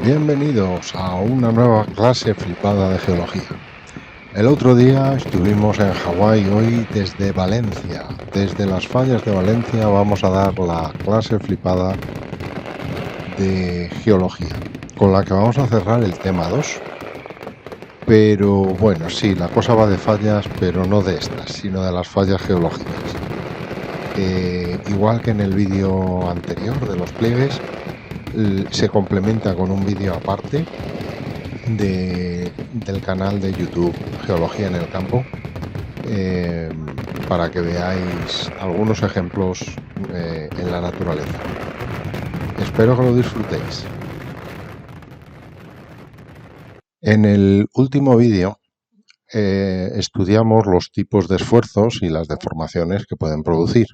Bienvenidos a una nueva clase flipada de geología. El otro día estuvimos en Hawái, hoy desde Valencia. Desde las fallas de Valencia vamos a dar la clase flipada de geología, con la que vamos a cerrar el tema 2. Pero bueno, sí, la cosa va de fallas, pero no de estas, sino de las fallas geológicas. Igual que en el vídeo anterior de los pliegues, se complementa con un vídeo aparte del canal de YouTube Geología en el Campo, para que veáis algunos ejemplos en la naturaleza. Espero que lo disfrutéis. En el último vídeo estudiamos los tipos de esfuerzos y las deformaciones que pueden producir.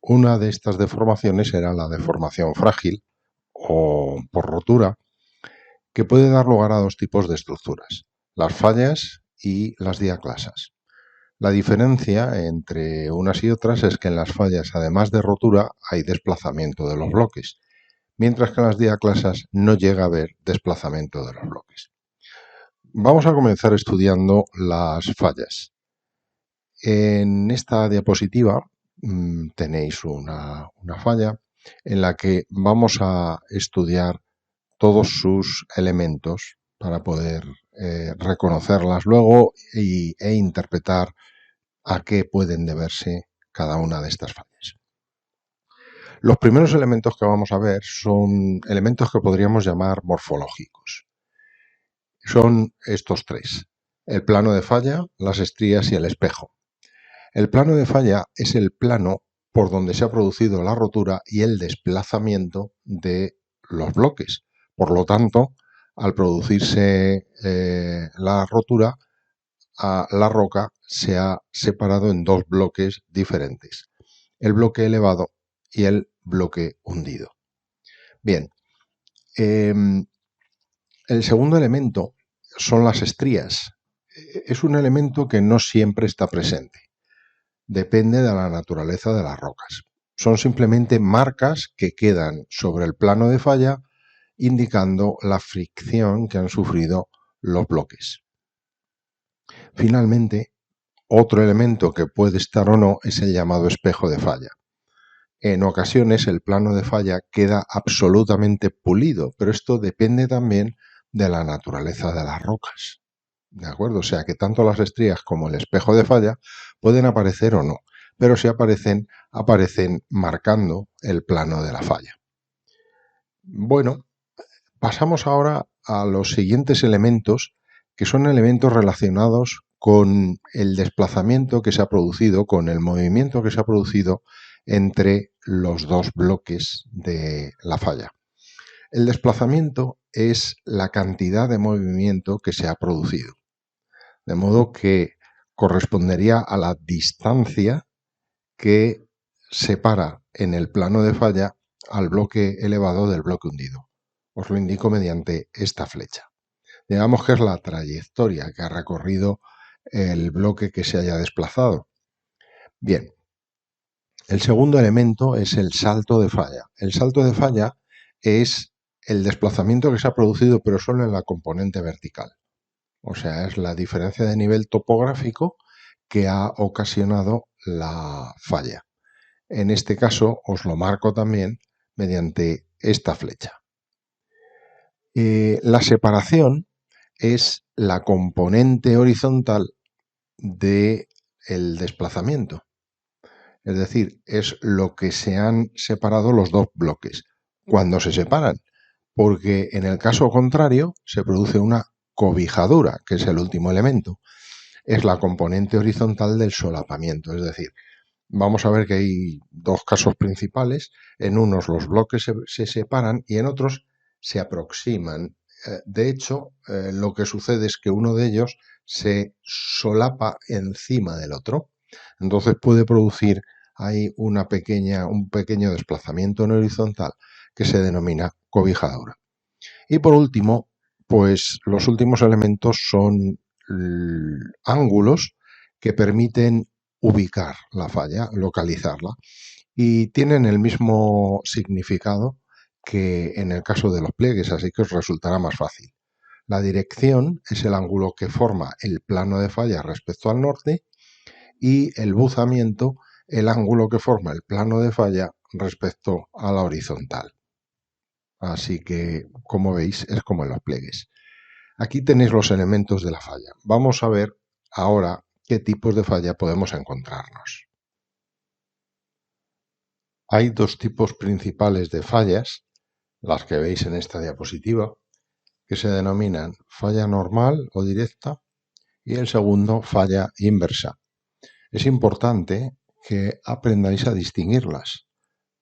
Una de estas deformaciones era la deformación frágil o por rotura, que puede dar lugar a dos tipos de estructuras: las fallas y las diaclasas. La diferencia entre unas y otras es que en las fallas, además de rotura, hay desplazamiento de los bloques, mientras que en las diaclasas no llega a haber desplazamiento de los bloques. Vamos a comenzar estudiando las fallas. En esta diapositiva tenéis una falla en la que vamos a estudiar todos sus elementos para poder reconocerlas luego e interpretar a qué pueden deberse cada una de estas fallas. Los primeros elementos que vamos a ver son elementos que podríamos llamar morfológicos. Son estos tres: el plano de falla, las estrías y el espejo. El plano de falla es el plano por donde se ha producido la rotura y el desplazamiento de los bloques. Por lo tanto, al producirse la rotura, la roca se ha separado en dos bloques diferentes: el bloque elevado y el bloque hundido. Bien, el segundo elemento son las estrías. Es un elemento que no siempre está presente. Depende de la naturaleza de las rocas. Son simplemente marcas que quedan sobre el plano de falla, indicando la fricción que han sufrido los bloques. Finalmente, otro elemento que puede estar o no es el llamado espejo de falla. En ocasiones el plano de falla queda absolutamente pulido, pero esto depende también de la naturaleza de las rocas. ¿De acuerdo? O sea que tanto las estrías como el espejo de falla pueden aparecer o no, pero si aparecen, aparecen marcando el plano de la falla. Bueno, pasamos ahora a los siguientes elementos, que son elementos relacionados con el desplazamiento que se ha producido, con el movimiento que se ha producido entre los dos bloques de la falla. El desplazamiento es la cantidad de movimiento que se ha producido, de modo que correspondería a la distancia que separa en el plano de falla al bloque elevado del bloque hundido. Os lo indico mediante esta flecha. Digamos que es la trayectoria que ha recorrido el bloque que se haya desplazado. Bien, el segundo elemento es el salto de falla. El salto de falla es el desplazamiento que se ha producido, pero solo en la componente vertical. O sea, es la diferencia de nivel topográfico que ha ocasionado la falla. En este caso os lo marco también mediante esta flecha. La separación es la componente horizontal del desplazamiento. Es decir, es lo que se han separado los dos bloques cuando se separan, porque en el caso contrario se produce una cobijadura, que es el último elemento. Es la componente horizontal del solapamiento, es decir, vamos a ver que hay dos casos principales. En unos los bloques se separan y en otros se aproximan. De hecho, lo que sucede es que uno de ellos se solapa encima del otro. Entonces puede producir ahí un pequeño desplazamiento en horizontal que se denomina cobijadura. Y por último, pues los últimos elementos son ángulos que permiten ubicar la falla, localizarla, y tienen el mismo significado que en el caso de los pliegues, así que os resultará más fácil. La dirección es el ángulo que forma el plano de falla respecto al norte y el buzamiento el ángulo que forma el plano de falla respecto a la horizontal. Así que, como veis, es como en los pliegues. Aquí tenéis los elementos de la falla. Vamos a ver ahora qué tipos de falla podemos encontrarnos. Hay dos tipos principales de fallas, las que veis en esta diapositiva, que se denominan falla normal o directa y el segundo, falla inversa. Es importante que aprendáis a distinguirlas,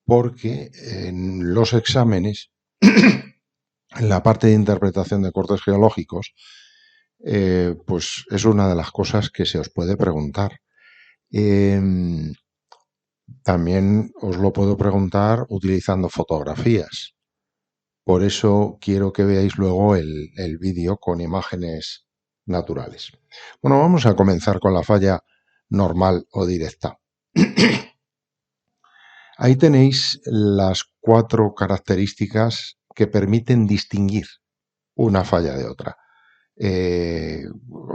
porque en los exámenes, en la parte de interpretación de cortes geológicos, pues es una de las cosas que se os puede preguntar. También os lo puedo preguntar utilizando fotografías. Por eso quiero que veáis luego el vídeo con imágenes naturales. Bueno, vamos a comenzar con la falla normal o directa. Ahí tenéis las 4 características que permiten distinguir una falla de otra.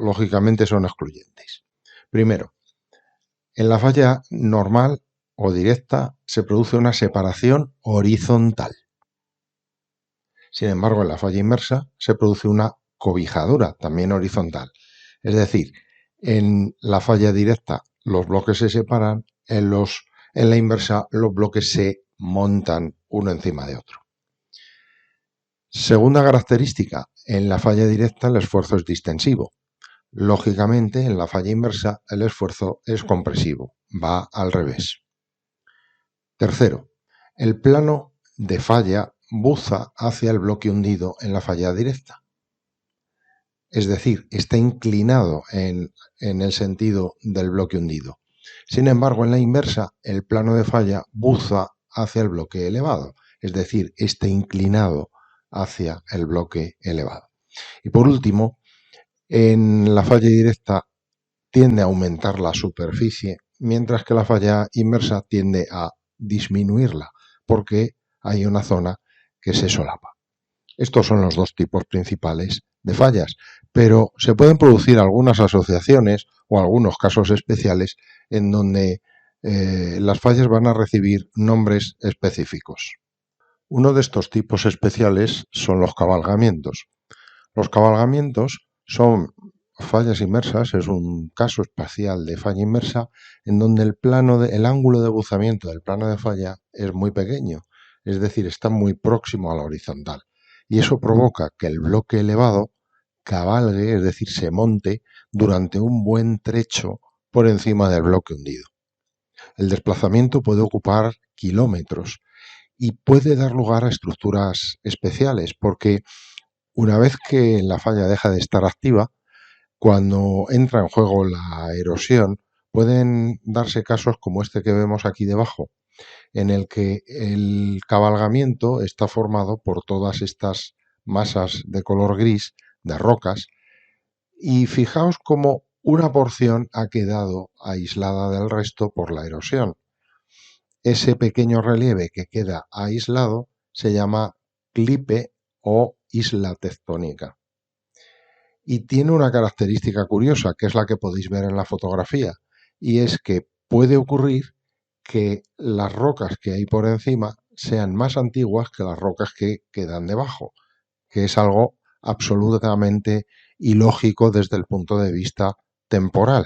Lógicamente son excluyentes. Primero, en la falla normal o directa se produce una separación horizontal. Sin embargo, en la falla inversa se produce una cobijadura, también horizontal. Es decir, en la falla directa los bloques se separan, en la inversa los bloques se montan uno encima de otro. Segunda característica, en la falla directa el esfuerzo es distensivo. Lógicamente, en la falla inversa el esfuerzo es compresivo, va al revés. Tercero, el plano de falla buza hacia el bloque hundido en la falla directa. Es decir, está inclinado en el sentido del bloque hundido. Sin embargo, en la inversa, el plano de falla buza hacia el bloque elevado, es decir, está inclinado hacia el bloque elevado. Y por último, en la falla directa tiende a aumentar la superficie, mientras que la falla inversa tiende a disminuirla, porque hay una zona que se solapa. Estos son los dos tipos principales de fallas, pero se pueden producir algunas asociaciones o algunos casos especiales en donde las fallas van a recibir nombres específicos. Uno de estos tipos especiales son los cabalgamientos. Los cabalgamientos son fallas inmersas, es un caso espacial de falla inmersa en donde el ángulo de buzamiento del plano de falla es muy pequeño, es decir, está muy próximo a la horizontal. Y eso provoca que el bloque elevado cabalgue, es decir, se monte durante un buen trecho por encima del bloque hundido. El desplazamiento puede ocupar kilómetros y puede dar lugar a estructuras especiales, porque una vez que la falla deja de estar activa, cuando entra en juego la erosión, pueden darse casos como este que vemos aquí debajo, en el que el cabalgamiento está formado por todas estas masas de color gris, de rocas, y fijaos cómo una porción ha quedado aislada del resto por la erosión. Ese pequeño relieve que queda aislado se llama clipe o isla tectónica. Y tiene una característica curiosa, que es la que podéis ver en la fotografía, y es que puede ocurrir que las rocas que hay por encima sean más antiguas que las rocas que quedan debajo, que es algo absolutamente ilógico desde el punto de vista temporal.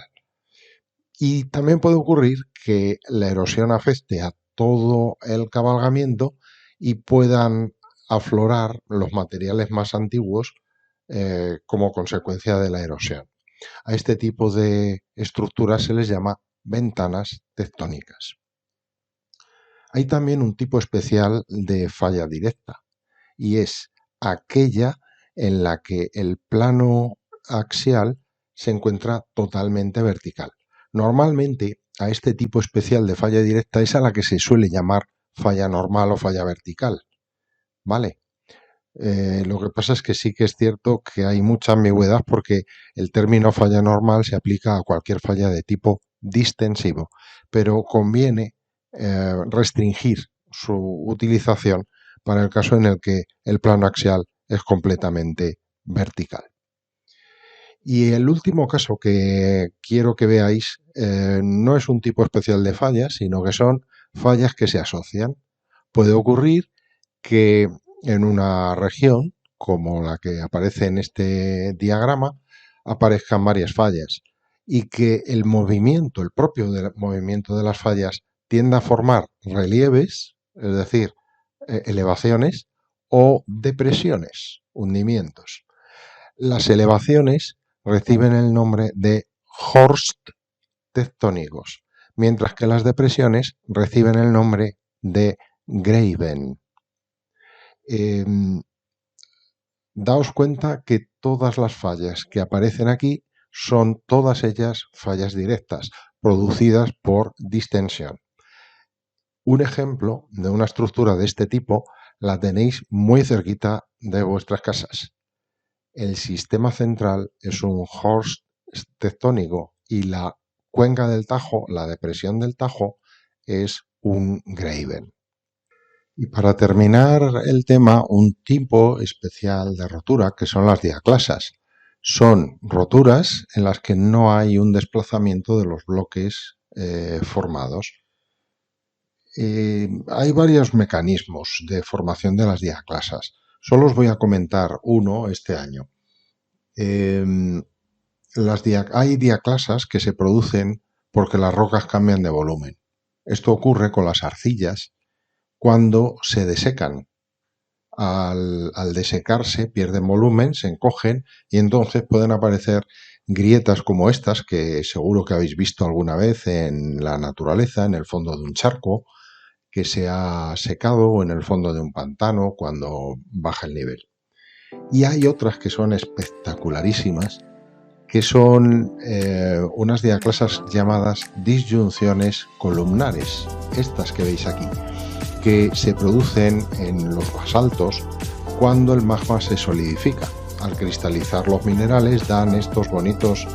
Y también puede ocurrir que la erosión afecte a todo el cabalgamiento y puedan aflorar los materiales más antiguos como consecuencia de la erosión. A este tipo de estructuras se les llama ventanas tectónicas. Hay también un tipo especial de falla directa y es aquella en la que el plano axial se encuentra totalmente vertical. Normalmente a este tipo especial de falla directa es a la que se suele llamar falla normal o falla vertical. ¿Vale? Lo que pasa es que sí que es cierto que hay mucha ambigüedad porque el término falla normal se aplica a cualquier falla de tipo distensivo, pero conviene restringir su utilización para el caso en el que el plano axial es completamente vertical. Y el último caso que quiero que veáis no es un tipo especial de fallas, sino que son fallas que se asocian. Puede ocurrir que en una región, como la que aparece en este diagrama, aparezcan varias fallas y que el movimiento, el propio movimiento de las fallas, tienda a formar relieves, es decir, elevaciones o depresiones, hundimientos. Las elevaciones reciben el nombre de horst tectónicos, mientras que las depresiones reciben el nombre de Graben. Daos cuenta que todas las fallas que aparecen aquí son todas ellas fallas directas, producidas por distensión. Un ejemplo de una estructura de este tipo la tenéis muy cerquita de vuestras casas. El sistema central es un horst tectónico y la cuenca del Tajo, la depresión del Tajo, es un Graben. Y para terminar el tema, un tipo especial de rotura que son las diaclasas. Son roturas en las que no hay un desplazamiento de los bloques formados. Hay varios mecanismos de formación de las diaclasas. Solo os voy a comentar uno este año. Hay diaclasas que se producen porque las rocas cambian de volumen. Esto ocurre con las arcillas cuando se desecan. Al desecarse pierden volumen, se encogen y entonces pueden aparecer grietas como estas que seguro que habéis visto alguna vez en la naturaleza, en el fondo de un charco que se ha secado o en el fondo de un pantano cuando baja el nivel. Y hay otras que son espectacularísimas, que son unas diaclasas llamadas disyunciones columnares, estas que veis aquí, que se producen en los basaltos cuando el magma se solidifica. Al cristalizar los minerales dan estos bonitos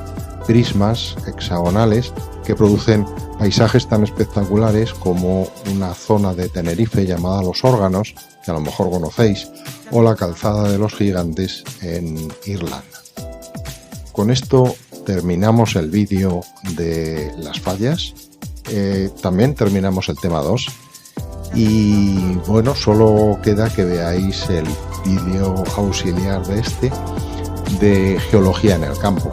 prismas hexagonales que producen paisajes tan espectaculares como una zona de Tenerife llamada Los Órganos, que a lo mejor conocéis, o la Calzada de los Gigantes en Irlanda. Con esto terminamos el vídeo de las fallas, también terminamos el tema 2 y bueno, solo queda que veáis el vídeo auxiliar de este de geología en el campo.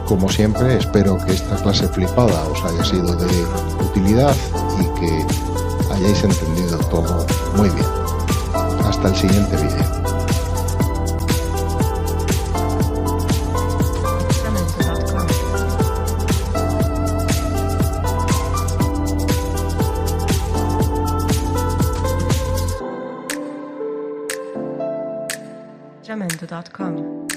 Como siempre, espero que esta clase flipada os haya sido de utilidad y que hayáis entendido todo muy bien. Hasta el siguiente vídeo. Jamendo.com